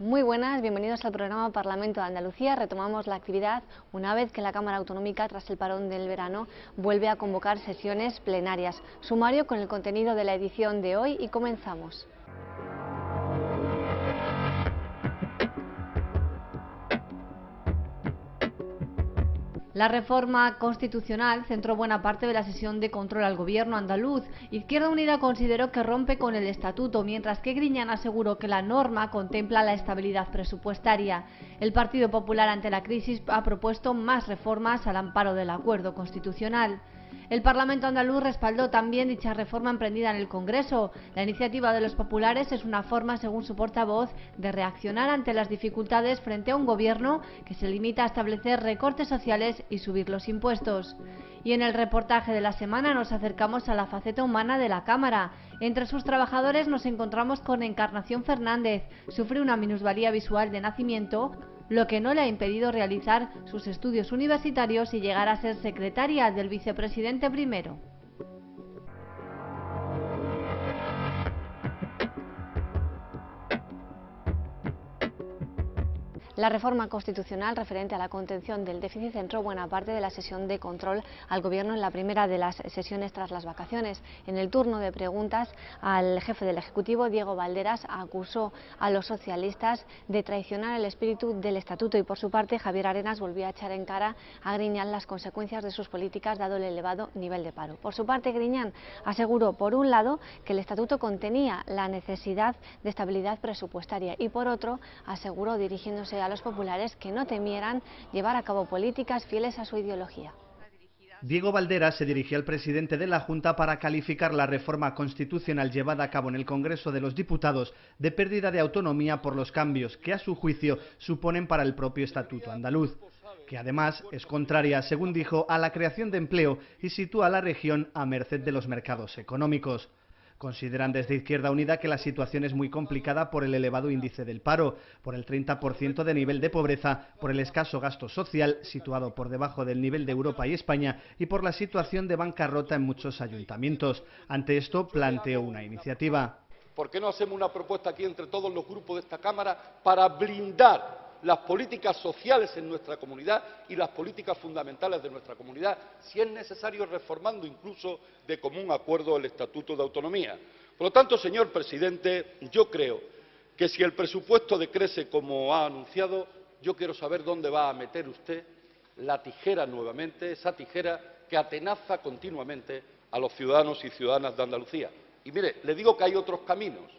Muy buenas, bienvenidos al programa Parlamento de Andalucía. Retomamos la actividad una vez que la Cámara Autonómica, tras el parón del verano, vuelve a convocar sesiones plenarias. Sumario con el contenido de la edición de hoy y comenzamos. La reforma constitucional centró buena parte de la sesión de control al gobierno andaluz. Izquierda Unida consideró que rompe con el estatuto, mientras que Griñán aseguró que la norma contempla la estabilidad presupuestaria. El Partido Popular, ante la crisis, ha propuesto más reformas al amparo del acuerdo constitucional. El Parlamento andaluz respaldó también dicha reforma emprendida en el Congreso. La iniciativa de los populares es una forma, según su portavoz, de reaccionar ante las dificultades frente a un gobierno que se limita a establecer recortes sociales y subir los impuestos. Y en el reportaje de la semana nos acercamos a la faceta humana de la Cámara. Entre sus trabajadores nos encontramos con Encarnación Fernández. Sufre una minusvalía visual de nacimiento, lo que no le ha impedido realizar sus estudios universitarios y llegar a ser secretaria del vicepresidente primero. La reforma constitucional referente a la contención del déficit centró buena parte de la sesión de control al Gobierno en la primera de las sesiones tras las vacaciones. En el turno de preguntas al jefe del Ejecutivo, Diego Valderas, acusó a los socialistas de traicionar el espíritu del Estatuto y, por su parte, Javier Arenas volvió a echar en cara a Griñán las consecuencias de sus políticas dado el elevado nivel de paro. Por su parte, Griñán aseguró, por un lado, que el Estatuto contenía la necesidad de estabilidad presupuestaria y, por otro, aseguró, dirigiéndose a los populares, que no temieran llevar a cabo políticas fieles a su ideología. Diego Valderas se dirigió al presidente de la Junta para calificar la reforma constitucional llevada a cabo en el Congreso de los Diputados de pérdida de autonomía por los cambios que, a su juicio, suponen para el propio Estatuto andaluz, que además es contraria, según dijo, a la creación de empleo y sitúa a la región a merced de los mercados económicos. Consideran desde Izquierda Unida que la situación es muy complicada por el elevado índice del paro, por el 30% de nivel de pobreza, por el escaso gasto social, situado por debajo del nivel de Europa y España, y por la situación de bancarrota en muchos ayuntamientos. Ante esto, planteó una iniciativa. ¿Por qué no hacemos una propuesta aquí entre todos los grupos de esta Cámara para blindar las políticas sociales en nuestra comunidad y las políticas fundamentales de nuestra comunidad, si es necesario reformando incluso de común acuerdo el Estatuto de Autonomía? Por lo tanto, señor presidente, yo creo que si el presupuesto decrece como ha anunciado, yo quiero saber dónde va a meter usted la tijera nuevamente, esa tijera que atenaza continuamente a los ciudadanos y ciudadanas de Andalucía. Y mire, le digo que hay otros caminos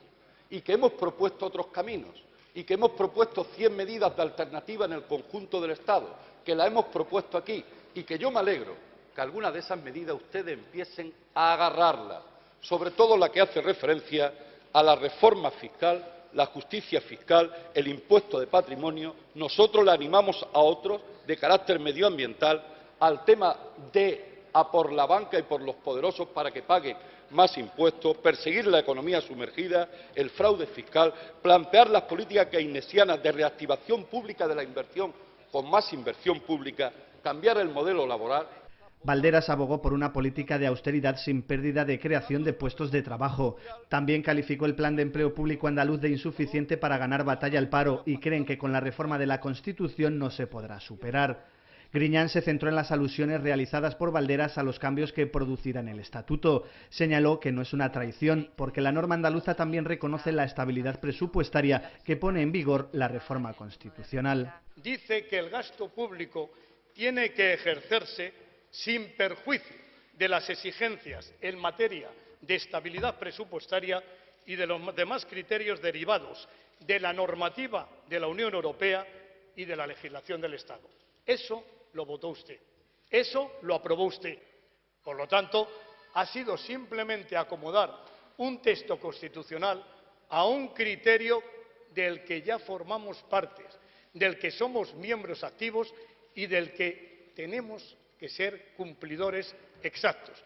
y que hemos propuesto otros caminos y que hemos propuesto 100 medidas de alternativa en el conjunto del Estado, que las hemos propuesto aquí y que yo me alegro que algunas de esas medidas ustedes empiecen a agarrarlas, sobre todo la que hace referencia a la reforma fiscal, la justicia fiscal, el impuesto de patrimonio. Nosotros le animamos a otros de carácter medioambiental al tema de a por la banca y por los poderosos para que paguen más impuestos, perseguir la economía sumergida, el fraude fiscal, plantear las políticas keynesianas de reactivación pública de la inversión con más inversión pública, cambiar el modelo laboral. Valderas abogó por una política de austeridad sin pérdida de creación de puestos de trabajo. También calificó el plan de empleo público andaluz de insuficiente para ganar batalla al paro y creen que con la reforma de la Constitución no se podrá superar. Griñán se centró en las alusiones realizadas por Valderas a los cambios que producirán el Estatuto. Señaló que no es una traición, porque la norma andaluza también reconoce la estabilidad presupuestaria que pone en vigor la reforma constitucional. Dice que el gasto público tiene que ejercerse sin perjuicio de las exigencias en materia de estabilidad presupuestaria y de los demás criterios derivados de la normativa de la Unión Europea y de la legislación del Estado. Eso lo votó usted, eso lo aprobó usted. Por lo tanto, ha sido simplemente acomodar un texto constitucional a un criterio del que ya formamos partes, del que somos miembros activos y del que tenemos que ser cumplidores exactos.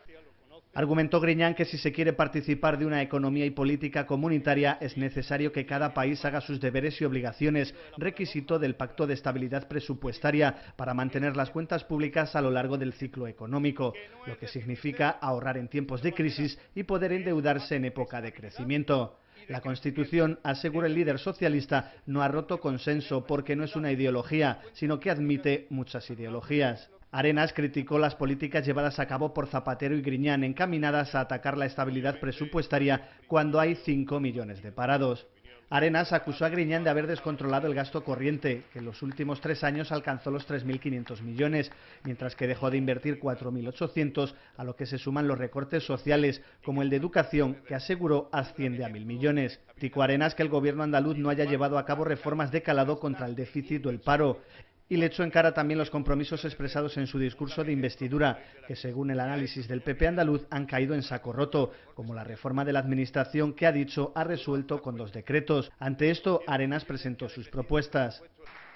Argumentó Griñán que si se quiere participar de una economía y política comunitaria es necesario que cada país haga sus deberes y obligaciones, requisito del Pacto de Estabilidad Presupuestaria, para mantener las cuentas públicas a lo largo del ciclo económico, lo que significa ahorrar en tiempos de crisis y poder endeudarse en época de crecimiento. La Constitución, asegura el líder socialista, no ha roto consenso porque no es una ideología, sino que admite muchas ideologías. Arenas criticó las políticas llevadas a cabo por Zapatero y Griñán encaminadas a atacar la estabilidad presupuestaria cuando hay 5 millones de parados. Arenas acusó a Griñán de haber descontrolado el gasto corriente, que en los últimos 3 años alcanzó los 3.500 millones, mientras que dejó de invertir 4.800, a lo que se suman los recortes sociales, como el de educación, que aseguró asciende a 1.000 millones. Criticó Arenas que el gobierno andaluz no haya llevado a cabo reformas de calado contra el déficit o el paro. Y le echó en cara también los compromisos expresados en su discurso de investidura, que según el análisis del PP andaluz han caído en saco roto, como la reforma de la Administración que ha dicho ha resuelto con 2 decretos. Ante esto, Arenas presentó sus propuestas.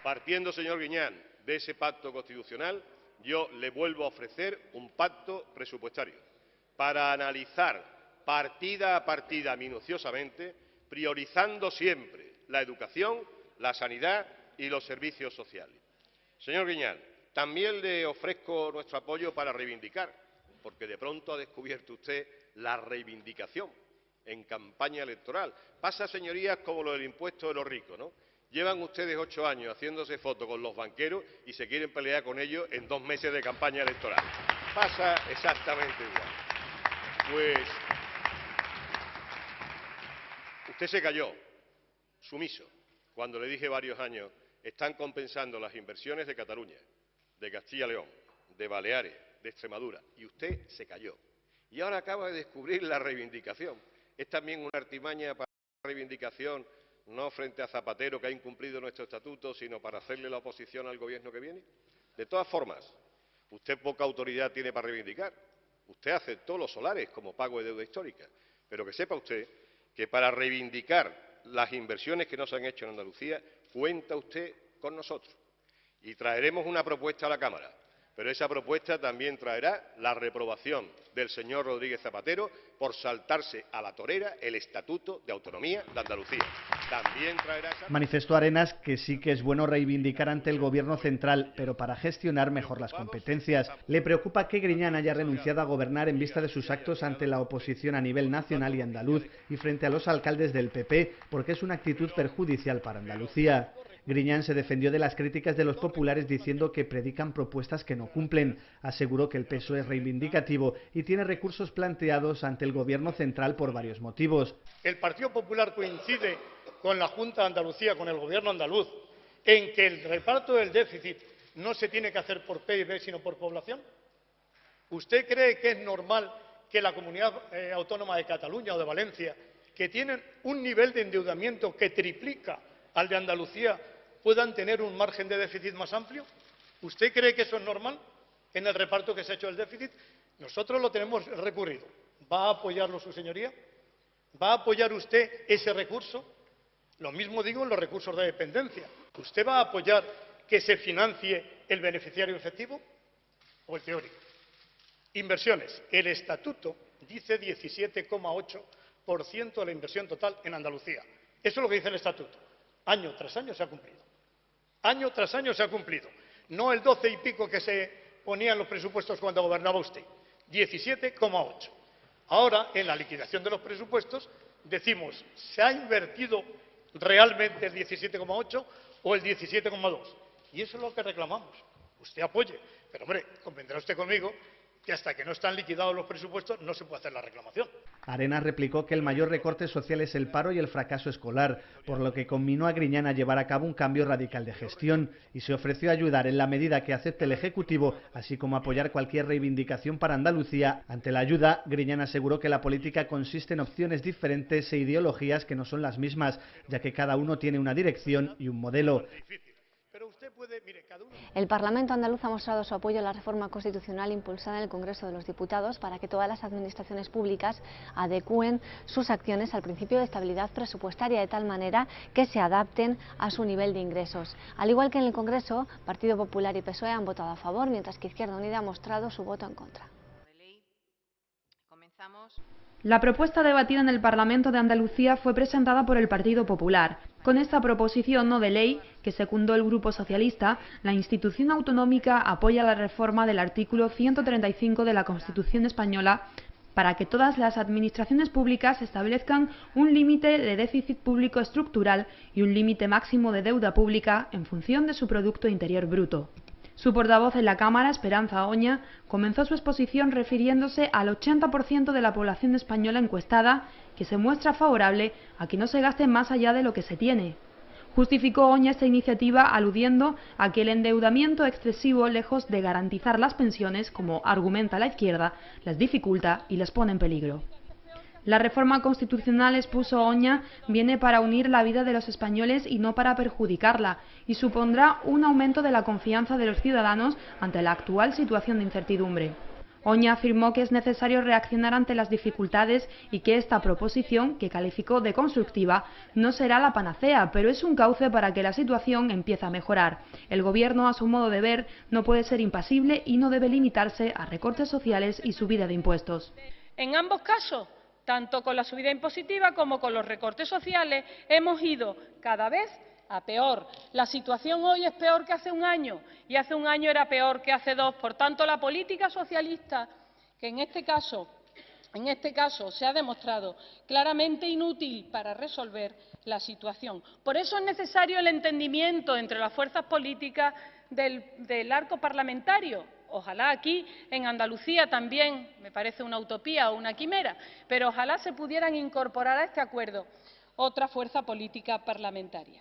Partiendo, señor Griñán, de ese pacto constitucional, yo le vuelvo a ofrecer un pacto presupuestario para analizar partida a partida minuciosamente, priorizando siempre la educación, la sanidad y los servicios sociales. Señor Griñán, también le ofrezco nuestro apoyo para reivindicar, porque de pronto ha descubierto usted la reivindicación en campaña electoral. Pasa, señorías, como lo del impuesto de los ricos, ¿no? Llevan ustedes 8 años haciéndose fotos con los banqueros y se quieren pelear con ellos en 2 meses de campaña electoral. Pasa exactamente igual. Pues usted se cayó, sumiso, cuando le dije varios años: están compensando las inversiones de Cataluña, de Castilla y León, de Baleares, de Extremadura, y usted se cayó. Y ahora acaba de descubrir la reivindicación. Es también una artimaña para la reivindicación, no frente a Zapatero, que ha incumplido nuestro estatuto, sino para hacerle la oposición al gobierno que viene. De todas formas, usted poca autoridad tiene para reivindicar. Usted aceptó los solares como pago de deuda histórica, pero que sepa usted que para reivindicar las inversiones que no se han hecho en Andalucía, cuenta usted con nosotros y traeremos una propuesta a la Cámara, pero esa propuesta también traerá la reprobación del señor Rodríguez Zapatero por saltarse a la torera el Estatuto de Autonomía de Andalucía. También traerá esa... Manifestó Arenas que sí que es bueno reivindicar ante el Gobierno central, pero para gestionar mejor las competencias. Le preocupa que Griñán haya renunciado a gobernar en vista de sus actos ante la oposición a nivel nacional y andaluz y frente a los alcaldes del PP, porque es una actitud perjudicial para Andalucía. Griñán se defendió de las críticas de los populares diciendo que predican propuestas que no cumplen. Aseguró que el PSOE es reivindicativo y tiene recursos planteados ante el Gobierno central por varios motivos. El Partido Popular coincide con la Junta de Andalucía, con el Gobierno andaluz, en que el reparto del déficit no se tiene que hacer por PIB, sino por población. ¿Usted cree que es normal que la comunidad autónoma de Cataluña o de Valencia, que tienen un nivel de endeudamiento que triplica al de Andalucía, puedan tener un margen de déficit más amplio? ¿Usted cree que eso es normal en el reparto que se ha hecho del déficit? Nosotros lo tenemos recurrido. ¿Va a apoyarlo su señoría? ¿Va a apoyar usted ese recurso? Lo mismo digo en los recursos de dependencia. ¿Usted va a apoyar que se financie el beneficiario efectivo o el teórico? Inversiones. El Estatuto dice 17,8% de la inversión total en Andalucía. Eso es lo que dice el Estatuto. Año tras año se ha cumplido. Año tras año se ha cumplido. No el 12 y pico que se ponía en los presupuestos cuando gobernaba usted. 17,8. Ahora, en la liquidación de los presupuestos, decimos, ¿se ha invertido realmente el 17,8 o el 17,2? Y eso es lo que reclamamos. Usted apoye. Pero, hombre, convendrá usted conmigo que hasta que no están liquidados los presupuestos no se puede hacer la reclamación. Arenas replicó que el mayor recorte social es el paro y el fracaso escolar, por lo que conminó a Griñán a llevar a cabo un cambio radical de gestión y se ofreció a ayudar en la medida que acepte el Ejecutivo, así como apoyar cualquier reivindicación para Andalucía. Ante la ayuda, Griñán aseguró que la política consiste en opciones diferentes e ideologías que no son las mismas, ya que cada uno tiene una dirección y un modelo. El Parlamento andaluz ha mostrado su apoyo a la reforma constitucional impulsada en el Congreso de los Diputados para que todas las administraciones públicas adecúen sus acciones al principio de estabilidad presupuestaria de tal manera que se adapten a su nivel de ingresos. Al igual que en el Congreso, Partido Popular y PSOE han votado a favor, mientras que Izquierda Unida ha mostrado su voto en contra. La propuesta debatida en el Parlamento de Andalucía fue presentada por el Partido Popular. Con esta proposición no de ley, que secundó el Grupo Socialista, la institución autonómica apoya la reforma del artículo 135 de la Constitución española para que todas las administraciones públicas establezcan un límite de déficit público estructural y un límite máximo de deuda pública en función de su Producto Interior Bruto. Su portavoz en la Cámara, Esperanza Oña, comenzó su exposición refiriéndose al 80% de la población española encuestada que se muestra favorable a que no se gaste más allá de lo que se tiene. Justificó Oña esta iniciativa aludiendo a que el endeudamiento excesivo, lejos de garantizar las pensiones, como argumenta la izquierda, las dificulta y las pone en peligro. La reforma constitucional, expuso Oña, viene para unir la vida de los españoles y no para perjudicarla, y supondrá un aumento de la confianza de los ciudadanos ante la actual situación de incertidumbre. Oña afirmó que es necesario reaccionar ante las dificultades y que esta proposición, que calificó de constructiva, no será la panacea, pero es un cauce para que la situación empiece a mejorar. El Gobierno, a su modo de ver, no puede ser impasible y no debe limitarse a recortes sociales y subida de impuestos. En ambos casos, tanto con la subida impositiva como con los recortes sociales, hemos ido cada vez a peor. La situación hoy es peor que hace un año y hace un año era peor que hace dos. Por tanto, la política socialista, que en este caso se ha demostrado claramente inútil para resolver la situación. Por eso es necesario el entendimiento entre las fuerzas políticas del arco parlamentario. Ojalá aquí en Andalucía también, me parece una utopía o una quimera, pero ojalá se pudieran incorporar a este acuerdo otra fuerza política parlamentaria.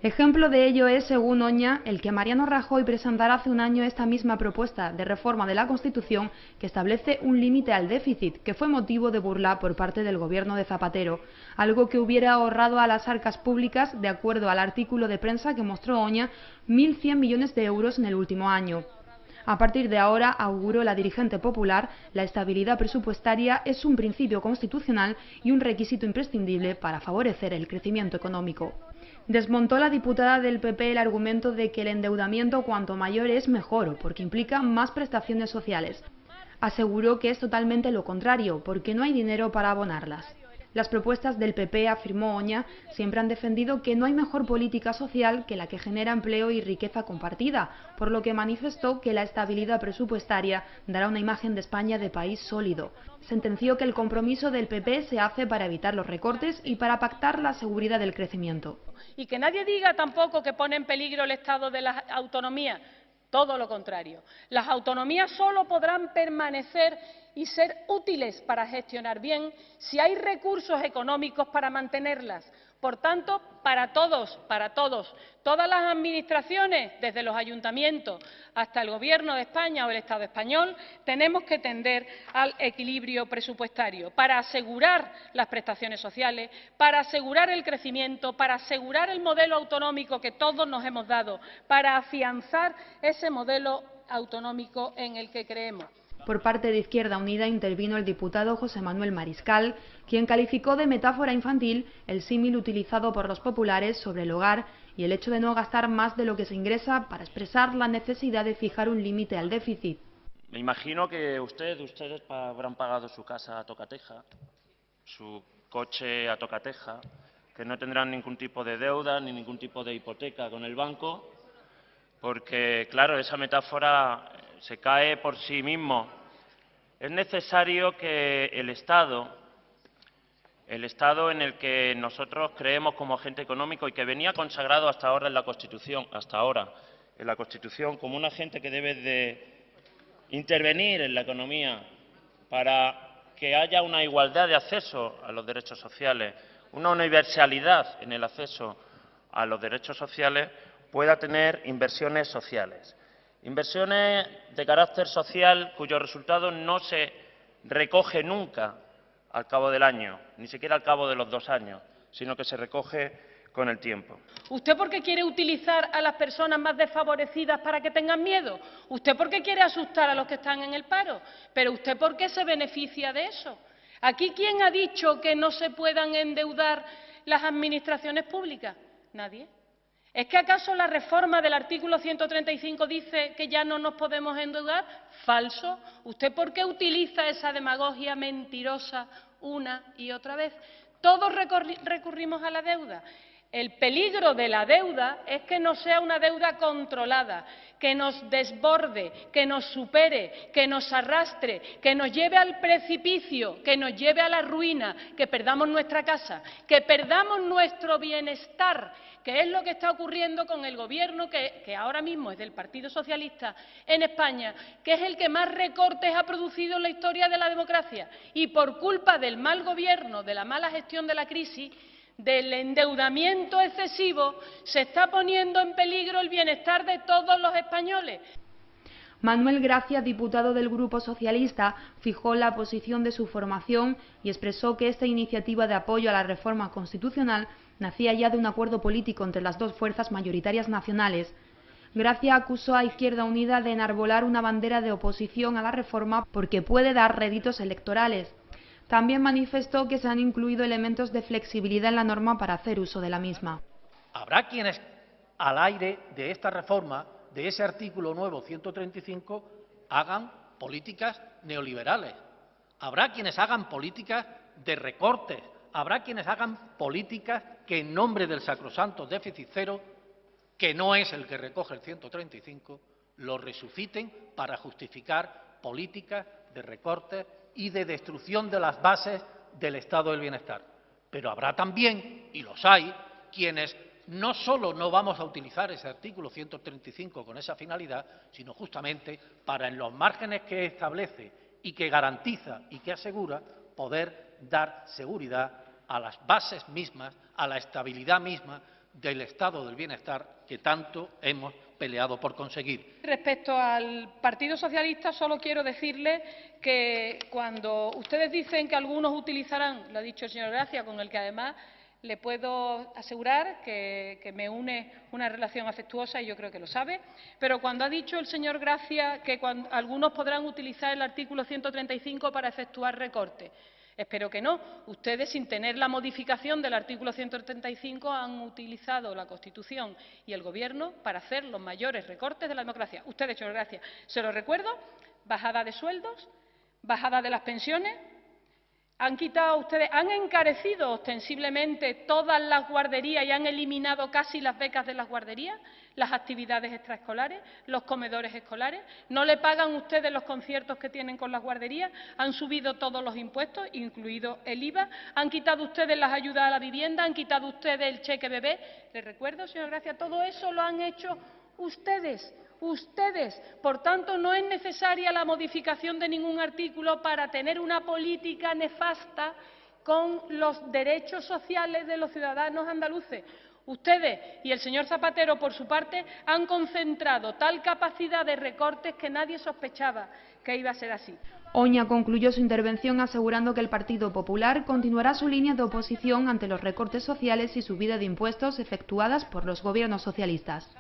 Ejemplo de ello es, según Oña, el que Mariano Rajoy presentara hace un año esta misma propuesta de reforma de la Constitución que establece un límite al déficit, que fue motivo de burla por parte del Gobierno de Zapatero, algo que hubiera ahorrado a las arcas públicas, de acuerdo al artículo de prensa que mostró Oña, 1.100 millones de euros en el último año. A partir de ahora, auguró la dirigente popular, la estabilidad presupuestaria es un principio constitucional y un requisito imprescindible para favorecer el crecimiento económico. Desmontó la diputada del PP el argumento de que el endeudamiento cuanto mayor es mejor, porque implica más prestaciones sociales. Aseguró que es totalmente lo contrario, porque no hay dinero para abonarlas. Las propuestas del PP, afirmó Oña, siempre han defendido que no hay mejor política social que la que genera empleo y riqueza compartida, por lo que manifestó que la estabilidad presupuestaria dará una imagen de España de país sólido. Sentenció que el compromiso del PP se hace para evitar los recortes y para pactar la seguridad del crecimiento. Y que nadie diga tampoco que pone en peligro el Estado de las autonomías. Todo lo contrario. Las autonomías solo podrán permanecer y ser útiles para gestionar bien si hay recursos económicos para mantenerlas. Por tanto, para todos, todas las administraciones, desde los ayuntamientos hasta el Gobierno de España o el Estado español, tenemos que tender al equilibrio presupuestario para asegurar las prestaciones sociales, para asegurar el crecimiento, para asegurar el modelo autonómico que todos nos hemos dado, para afianzar ese modelo autonómico en el que creemos. Por parte de Izquierda Unida intervino el diputado José Manuel Mariscal, quien calificó de metáfora infantil el símil utilizado por los populares sobre el hogar y el hecho de no gastar más de lo que se ingresa para expresar la necesidad de fijar un límite al déficit. Me imagino que ustedes habrán pagado su casa a tocateja, su coche a tocateja, que no tendrán ningún tipo de deuda ni ningún tipo de hipoteca con el banco, porque, claro, esa metáfora se cae por sí mismo. Es necesario que el Estado en el que nosotros creemos como agente económico y que venía consagrado hasta ahora en la Constitución como un agente que debe de intervenir en la economía para que haya una igualdad de acceso a los derechos sociales, una universalidad en el acceso a los derechos sociales, pueda tener inversiones sociales. Inversiones de carácter social cuyo resultado no se recoge nunca al cabo del año, ni siquiera al cabo de los 2 años, sino que se recoge con el tiempo. ¿Usted por qué quiere utilizar a las personas más desfavorecidas para que tengan miedo? ¿Usted por qué quiere asustar a los que están en el paro? ¿Pero usted por qué se beneficia de eso? ¿Aquí quién ha dicho que no se puedan endeudar las administraciones públicas? Nadie. ¿Es que acaso la reforma del artículo 135 dice que ya no nos podemos endeudar? Falso. ¿Usted por qué utiliza esa demagogia mentirosa una y otra vez? Todos recurrimos a la deuda. El peligro de la deuda es que no sea una deuda controlada, que nos desborde, que nos supere, que nos arrastre, que nos lleve al precipicio, que nos lleve a la ruina, que perdamos nuestra casa, que perdamos nuestro bienestar, que es lo que está ocurriendo con el Gobierno, que ahora mismo es del Partido Socialista en España, que es el que más recortes ha producido en la historia de la democracia. Y por culpa del mal gobierno, de la mala gestión de la crisis, del endeudamiento excesivo, se está poniendo en peligro el bienestar de todos los españoles. Manuel Gracia, diputado del Grupo Socialista, fijó la posición de su formación y expresó que esta iniciativa de apoyo a la reforma constitucional nacía ya de un acuerdo político entre las dos fuerzas mayoritarias nacionales. Gracia acusó a Izquierda Unida de enarbolar una bandera de oposición a la reforma porque puede dar réditos electorales. También manifestó que se han incluido elementos de flexibilidad en la norma para hacer uso de la misma. Habrá quienes, al aire de esta reforma, de ese artículo nuevo 135, hagan políticas neoliberales. Habrá quienes hagan políticas de recortes. Habrá quienes hagan políticas que, en nombre del sacrosanto déficit cero, que no es el que recoge el 135, lo resuciten para justificar políticas de recortes y de destrucción de las bases del estado del bienestar. Pero habrá también, y los hay, quienes no solo no vamos a utilizar ese artículo 135 con esa finalidad, sino justamente para, en los márgenes que establece y que garantiza y que asegura, poder dar seguridad a las bases mismas, a la estabilidad misma del estado del bienestar que tanto hemos peleado por conseguir. Respecto al Partido Socialista, solo quiero decirle que cuando ustedes dicen que algunos utilizarán, lo ha dicho el señor Gracia, con el que además le puedo asegurar que me une una relación afectuosa y yo creo que lo sabe, pero cuando ha dicho el señor Gracia que algunos podrán utilizar el artículo 135 para efectuar recortes, espero que no. Ustedes, sin tener la modificación del artículo 135, han utilizado la Constitución y el Gobierno para hacer los mayores recortes de la democracia. Ustedes, señor Gracia, se lo recuerdo, bajada de sueldos, bajada de las pensiones. Han encarecido ostensiblemente todas las guarderías y han eliminado casi las becas de las guarderías, las actividades extraescolares, los comedores escolares. No le pagan ustedes los conciertos que tienen con las guarderías, han subido todos los impuestos, incluido el IVA, han quitado ustedes las ayudas a la vivienda, han quitado ustedes el cheque bebé. Les recuerdo, señor Gracia, todo eso lo han hecho ustedes. Por tanto, no es necesaria la modificación de ningún artículo para tener una política nefasta con los derechos sociales de los ciudadanos andaluces. Ustedes y el señor Zapatero, por su parte, han concentrado tal capacidad de recortes que nadie sospechaba que iba a ser así. Oña concluyó su intervención asegurando que el Partido Popular continuará su línea de oposición ante los recortes sociales y subida de impuestos efectuadas por los gobiernos socialistas.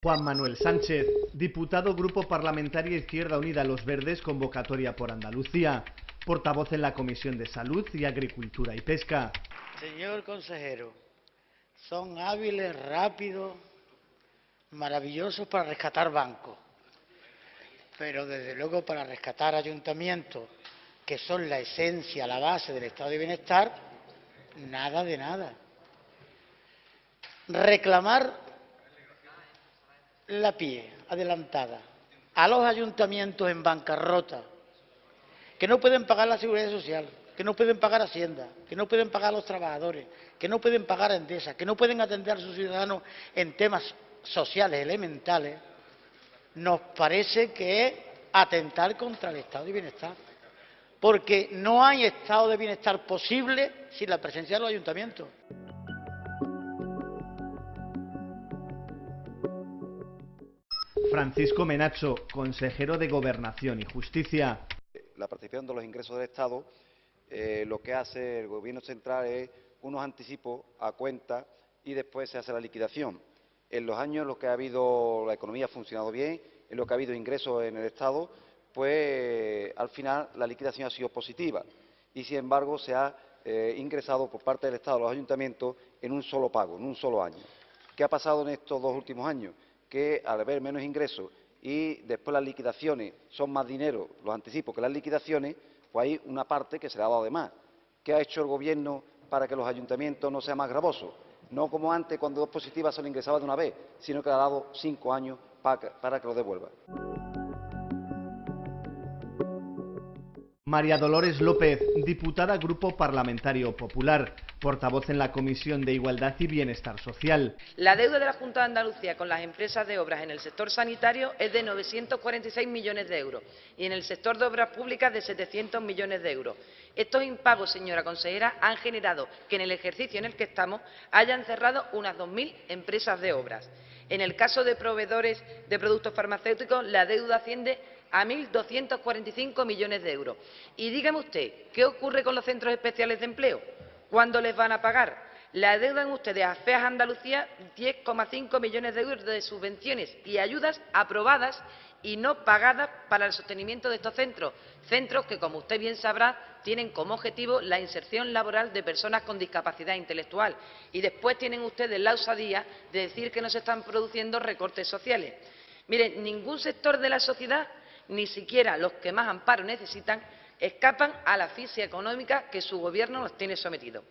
Juan Manuel Sánchez, diputado Grupo Parlamentario Izquierda Unida Los Verdes, convocatoria por Andalucía, portavoz en la Comisión de Salud y Agricultura y Pesca. Señor consejero, son hábiles, rápidos, maravillosos para rescatar bancos, pero desde luego para rescatar ayuntamientos, que son la esencia, la base del estado de bienestar, nada de nada. Reclamar la PIE adelantada a los ayuntamientos en bancarrota, que no pueden pagar la Seguridad Social, que no pueden pagar Hacienda, que no pueden pagar a los trabajadores, que no pueden pagar a Endesa, que no pueden atender a sus ciudadanos en temas sociales elementales, nos parece que es atentar contra el estado de bienestar, porque no hay estado de bienestar posible sin la presencia de los ayuntamientos. Francisco Menacho, consejero de Gobernación y Justicia. La participación de los ingresos del Estado, lo que hace el Gobierno central es unos anticipos a cuenta y después se hace la liquidación. En los años en los que ha habido la economía ha funcionado bien, en los que ha habido ingresos en el Estado, pues al final la liquidación ha sido positiva y, sin embargo, se ha ingresado por parte del Estado a los ayuntamientos en un solo pago, en un solo año. ¿Qué ha pasado en estos dos últimos años? Que al haber menos ingresos y después las liquidaciones son más dinero, los anticipos, que las liquidaciones, pues hay una parte que se le ha dado de más. ¿Qué ha hecho el Gobierno para que los ayuntamientos no sean más gravosos? No como antes, cuando dos positivas se lo ingresaba de una vez, sino que le ha dado 5 años para que lo devuelva. María Dolores López, diputada Grupo Parlamentario Popular, portavoz en la Comisión de Igualdad y Bienestar Social. La deuda de la Junta de Andalucía con las empresas de obras en el sector sanitario es de 946 millones de euros y en el sector de obras públicas de 700 millones de euros. Estos impagos, señora consejera, han generado que en el ejercicio en el que estamos hayan cerrado unas 2.000 empresas de obras. En el caso de proveedores de productos farmacéuticos, la deuda asciende a 1.245 millones de euros. Y dígame usted, ¿qué ocurre con los centros especiales de empleo? ¿Cuándo les van a pagar? Le adeudan ustedes a FEAS Andalucía 10,5 millones de euros de subvenciones y ayudas aprobadas y no pagadas para el sostenimiento de estos centros. Centros que, como usted bien sabrá, tienen como objetivo la inserción laboral de personas con discapacidad intelectual. Y después tienen ustedes la osadía de decir que no se están produciendo recortes sociales. Miren, ningún sector de la sociedad, ni siquiera los que más amparo necesitan, escapan a la asfixia económica que su Gobierno los tiene sometidos.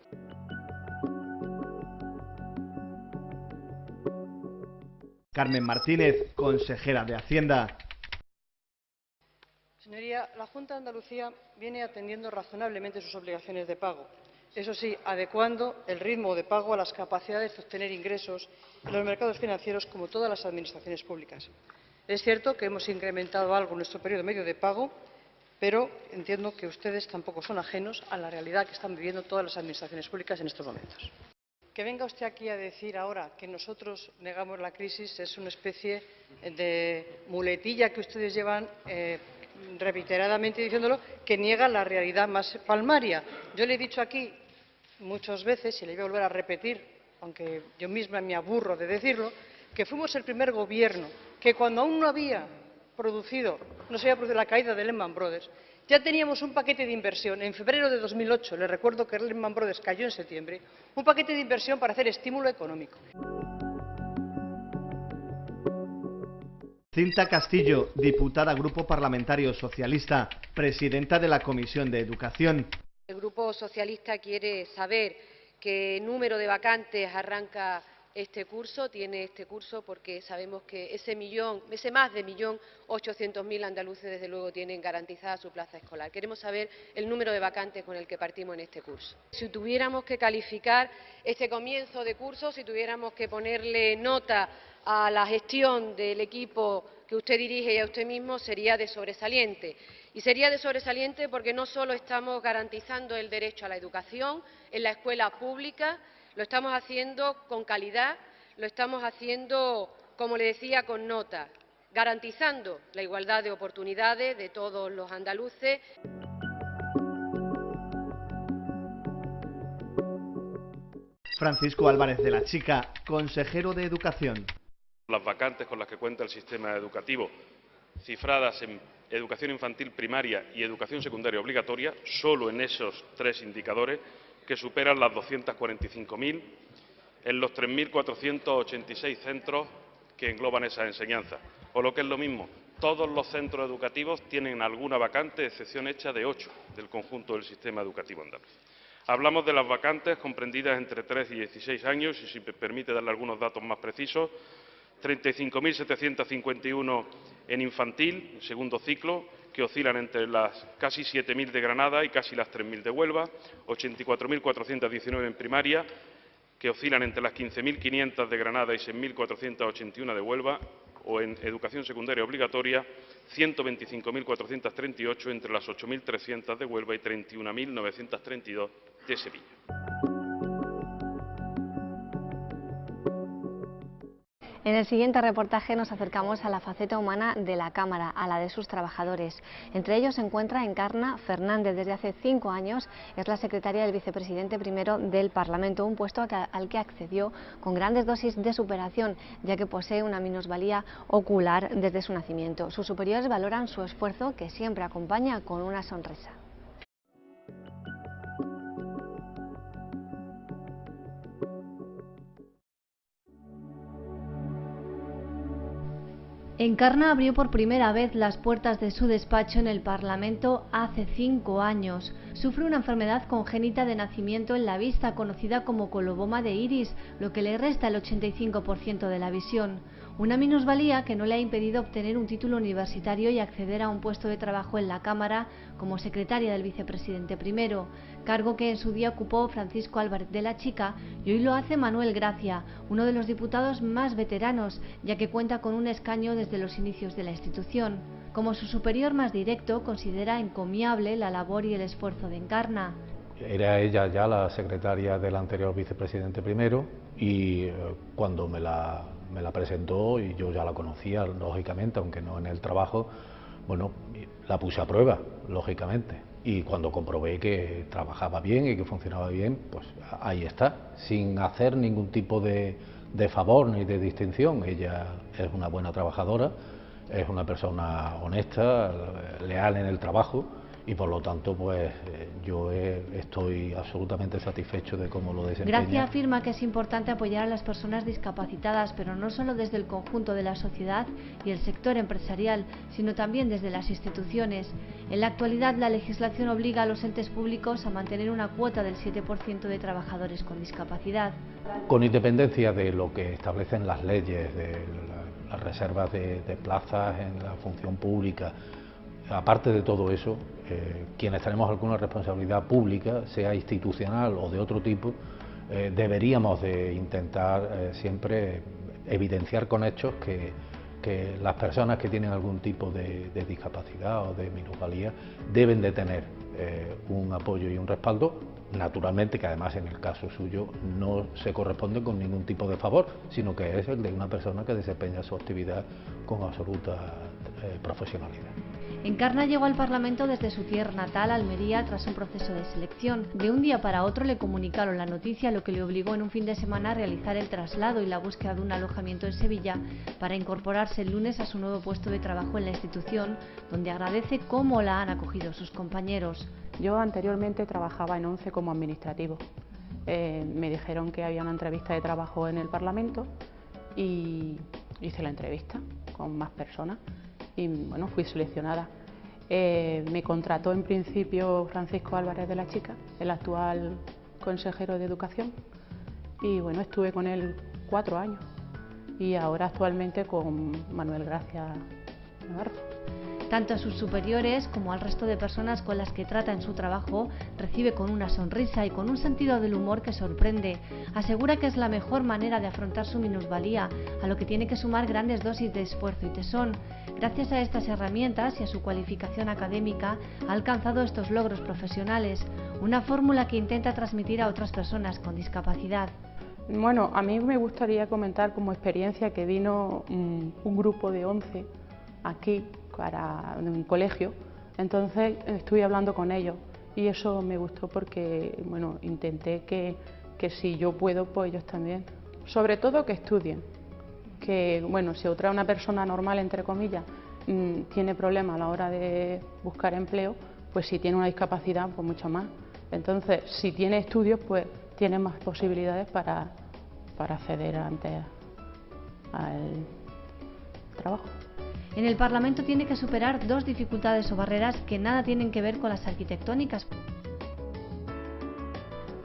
Carmen Martínez, consejera de Hacienda. Señoría, la Junta de Andalucía viene atendiendo razonablemente sus obligaciones de pago, eso sí, adecuando el ritmo de pago a las capacidades de obtener ingresos en los mercados financieros como todas las administraciones públicas. Es cierto que hemos incrementado algo nuestro periodo medio de pago, pero entiendo que ustedes tampoco son ajenos a la realidad que están viviendo todas las administraciones públicas en estos momentos. Que venga usted aquí a decir ahora que nosotros negamos la crisis es una especie de muletilla que ustedes llevan reiteradamente diciéndolo, que niega la realidad más palmaria. Yo le he dicho aquí muchas veces, y le voy a volver a repetir, aunque yo misma me aburro de decirlo, que fuimos el primer Gobierno que cuando aún no se había producido la caída de Lehman Brothers, ya teníamos un paquete de inversión. En febrero de 2008, les recuerdo que Lehman Brothers cayó en septiembre, un paquete de inversión para hacer estímulo económico. Cinta Castillo, diputada Grupo Parlamentario Socialista, presidenta de la Comisión de Educación. El Grupo Socialista quiere saber qué número de vacantes arranca este curso, tiene este curso, porque sabemos que ese más de 1.800.000 andaluces, desde luego, tienen garantizada su plaza escolar. Queremos saber el número de vacantes con el que partimos en este curso. Si tuviéramos que calificar este comienzo de curso, si tuviéramos que ponerle nota a la gestión del equipo que usted dirige y a usted mismo, sería de sobresaliente. Y sería de sobresaliente porque no solo estamos garantizando el derecho a la educación en la escuela pública, lo estamos haciendo con calidad, lo estamos haciendo, como le decía, con nota, garantizando la igualdad de oportunidades de todos los andaluces. Francisco Álvarez de la Chica, consejero de Educación. Las vacantes con las que cuenta el sistema educativo, cifradas en educación infantil primaria y educación secundaria obligatoria, solo en esos tres indicadores, que superan las 245.000 en los 3.486 centros que engloban esa enseñanza. O lo que es lo mismo, todos los centros educativos tienen alguna vacante, excepción hecha de 8 del conjunto del sistema educativo andaluz. Hablamos de las vacantes comprendidas entre 3 y 16 años, y si me permite darle algunos datos más precisos, 35.751 en infantil, segundo ciclo, que oscilan entre las casi 7.000 de Granada y casi las 3.000 de Huelva, 84.419 en primaria, que oscilan entre las 15.500 de Granada y 6.481 de Huelva, o en educación secundaria obligatoria, 125.438 entre las 8.300 de Huelva y 31.932 de Sevilla. En el siguiente reportaje nos acercamos a la faceta humana de la Cámara, a la de sus trabajadores. Entre ellos se encuentra Encarna Fernández. Desde hace 5 años es la secretaria del vicepresidente primero del Parlamento, un puesto al que accedió con grandes dosis de superación, ya que posee una minusvalía ocular desde su nacimiento. Sus superiores valoran su esfuerzo, que siempre acompaña con una sonrisa. Encarna abrió por primera vez las puertas de su despacho en el Parlamento hace 5 años. Sufre una enfermedad congénita de nacimiento en la vista, conocida como coloboma de iris, lo que le resta el 85% de la visión. Una minusvalía que no le ha impedido obtener un título universitario y acceder a un puesto de trabajo en la Cámara como secretaria del vicepresidente primero, cargo que en su día ocupó Francisco Álvarez de la Chica, y hoy lo hace Manuel Gracia, uno de los diputados más veteranos, ya que cuenta con un escaño desde los inicios de la institución. Como su superior más directo, considera encomiable la labor y el esfuerzo de Encarna. Era ella ya la secretaria del anterior vicepresidente primero y cuando me la presentó, y yo ya la conocía, lógicamente, aunque no en el trabajo, bueno, la puse a prueba, lógicamente. Y cuando comprobé que trabajaba bien y que funcionaba bien, pues ahí está, sin hacer ningún tipo de favor ni de distinción. Ella es una buena trabajadora, es una persona honesta, leal en el trabajo, y por lo tanto pues yo estoy absolutamente satisfecho de cómo lo desempeña. Gracia afirma que es importante apoyar a las personas discapacitadas, pero no solo desde el conjunto de la sociedad y el sector empresarial, sino también desde las instituciones. En la actualidad, la legislación obliga a los entes públicos a mantener una cuota del 7% de trabajadores con discapacidad. Con independencia de lo que establecen las leyes, de las reservas de plazas en la función pública, aparte de todo eso, quienes tenemos alguna responsabilidad pública, sea institucional o de otro tipo, deberíamos de intentar siempre evidenciar con hechos que las personas que tienen algún tipo de discapacidad o de minusvalía deben de tener un apoyo y un respaldo, naturalmente que además en el caso suyo no se corresponde con ningún tipo de favor, sino que es el de una persona que desempeña su actividad con absoluta profesionalidad. Encarna llegó al Parlamento desde su tierra natal, Almería, tras un proceso de selección. De un día para otro le comunicaron la noticia, lo que le obligó en un fin de semana a realizar el traslado y la búsqueda de un alojamiento en Sevilla para incorporarse el lunes a su nuevo puesto de trabajo en la institución, donde agradece cómo la han acogido sus compañeros. Yo anteriormente trabajaba en ONCE como administrativo. Me dijeron que había una entrevista de trabajo en el Parlamento y hice la entrevista con más personas. Y bueno, fui seleccionada. Me contrató en principio Francisco Álvarez de la Chica, el actual consejero de Educación, y bueno, estuve con él 4 años y ahora actualmente con Manuel Gracia Navarro. Tanto a sus superiores como al resto de personas con las que trata en su trabajo, recibe con una sonrisa y con un sentido del humor que sorprende. Asegura que es la mejor manera de afrontar su minusvalía, a lo que tiene que sumar grandes dosis de esfuerzo y tesón. Gracias a estas herramientas y a su cualificación académica, ha alcanzado estos logros profesionales, una fórmula que intenta transmitir a otras personas con discapacidad. Bueno, a mí me gustaría comentar como experiencia que vino un grupo de 11 aquí para un colegio, entonces estuve hablando con ellos y eso me gustó porque bueno, intenté que si yo puedo, pues ellos también. Sobre todo que estudien, que bueno, si una persona normal, entre comillas, tiene problemas a la hora de buscar empleo, pues si tiene una discapacidad, pues mucho más. Entonces, si tiene estudios, pues tiene más posibilidades para acceder antes al trabajo. En el Parlamento tiene que superar 2 dificultades o barreras que nada tienen que ver con las arquitectónicas.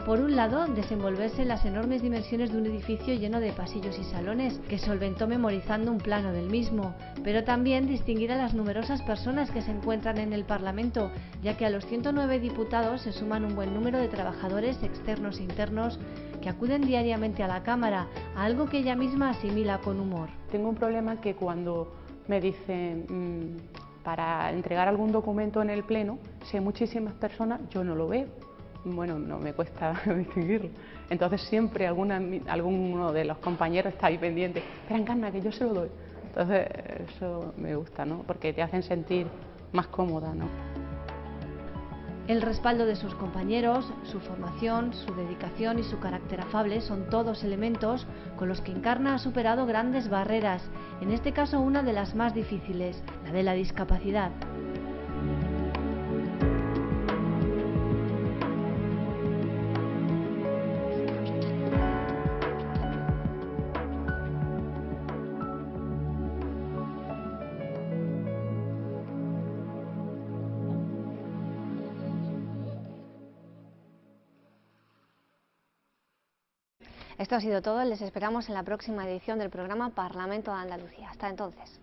Por un lado, desenvolverse en las enormes dimensiones de un edificio lleno de pasillos y salones, que solventó memorizando un plano del mismo, pero también distinguir a las numerosas personas que se encuentran en el Parlamento, ya que a los 109 diputados se suman un buen número de trabajadores externos e internos que acuden diariamente a la Cámara, algo que ella misma asimila con humor. Tengo un problema que cuando me dicen para entregar algún documento en el Pleno, si hay muchísimas personas, yo no lo veo. Bueno, no me cuesta distinguirlo. Entonces siempre alguno de los compañeros está ahí pendiente. Espera, Encarna, que yo se lo doy. Entonces eso me gusta, ¿no? Porque te hacen sentir más cómoda, ¿no? El respaldo de sus compañeros, su formación, su dedicación y su carácter afable son todos elementos con los que Encarna ha superado grandes barreras, en este caso una de las más difíciles, la de la discapacidad. Esto ha sido todo, les esperamos en la próxima edición del programa Parlamento de Andalucía. Hasta entonces.